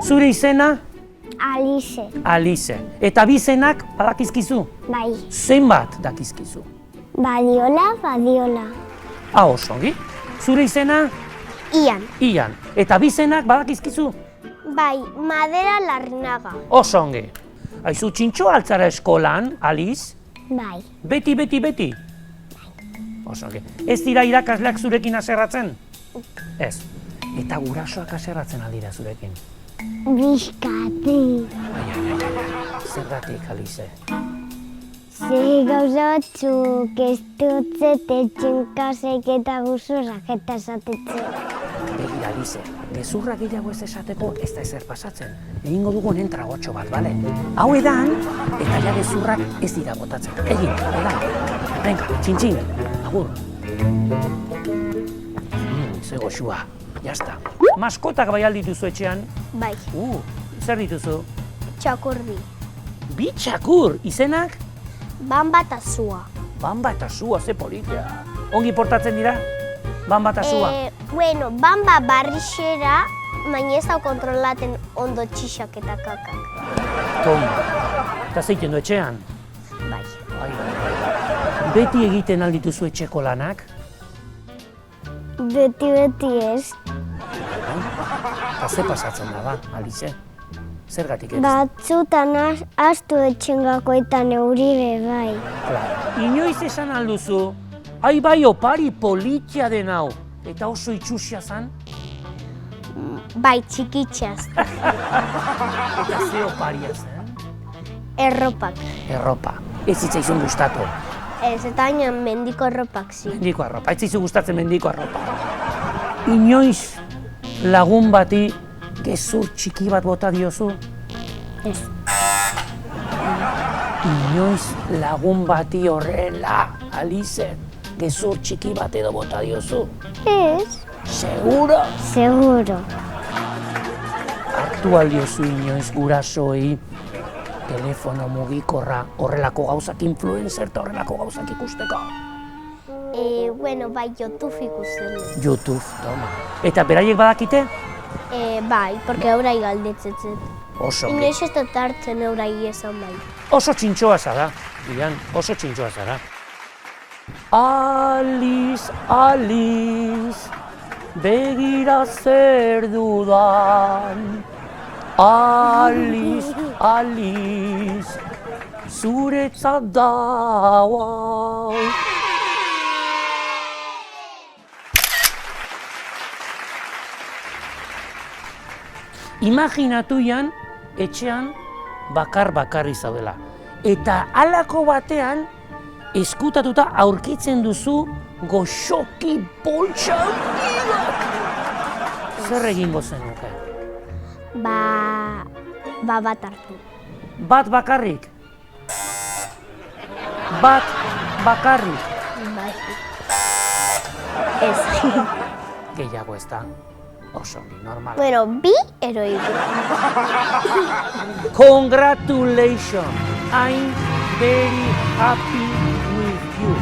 Zure izena? Alice. Alice. Eta bizenak badakizkizu? Bai. Zenbat dakizkizu? Badiola. Oso ongi. Zure izena? Ian. Ian. Eta bizenak badakizkizu? Bai, Madera Larrinaga. Oso ongi. Aizu, txintxo altzara eskolan, Alice? Bai. Beti? Oso ongi. Ez dira irakasleak zurekin haserratzen? Ez. Eta gurasoak haserratzen aldira zurekin? Bizkati. Zergatik, Alice? Ze gauza batzuk ez dutzet etxinkasek eta guzurrak eta esatetzen. Begira, Alice, gezurra gehiago ez esateko ez da ezer pasatzen. Egingo dugu honen tragotxo bat, bale? Hau edan, eta ja gezurrak ez dira botatzen. Egin, edan. Venga, txintxin, agur. Ze goxua, jazta. Maskotak bai aldituzu etxean? Bai. Zer dituzu? Txakurdi. Bi txakur, izenak? Bamba eta Zua. Bamba eta Zua, ze politia. Ongi portatzen dira? Bamba eta Zua? Bueno, Bamba barrixera, baina ez hau kontrolaten ondo txixak eta kakak. Toma. Eta zeiten du etxean? Bai. Beti egiten aldituzu etxeko lanak? Beti ez. Eta ze pasatzen da, ba, Alice? Zergatik ez? Batzutan astu etxengako eta neuribe bai. Inoiz esan alduzu, ai bai opari politia den hau, eta oso itxusia zan? Bai, txikitxaz. Eta ze oparia zen? Erropak. Erropa. Ez zitzaizun gustatu. Ez, eta baina mendiko erropak zi. Mendiko arropa, ez zaizu gustatzen mendiko arropa. Inoiz lagun bati gezur txiki bat bota diozu? Ez. Inoiz lagun bati horrela, Alice, gezur txiki bat edo bota diozu? Ez. Seguro? Seguro. Hartu aldiozu inoiz gurasoei telefono mugikorra horrelako gauzak influencer eta horrelako gauzak ikusteko? Bueno, bai, YouTube ikusten. YouTube, toma. Eta beraiek badakite? Bai, porque eurai galdetzetzen. Oso. Inoiz ez dut hartzen eurai esan bai. Oso txintxoa zara, Ian, oso txintxoa zara. Alice, Alice, begira zer dudan. Alice, Alice, zuretzat da hau. Imaginatu Ian, etxean bakar-bakarri zaudela. Eta halako batean, eskutatuta aurkitzen duzu goxoki poltsa handiak. Zer egingo zenuke? Bat hartu. Bat bakarrik? Bat bakarrik? Bai. Ez. Gehiago ez da. Oso ongi, normal. Bueno, bi eroidu. Congratulations! I'm very happy with you.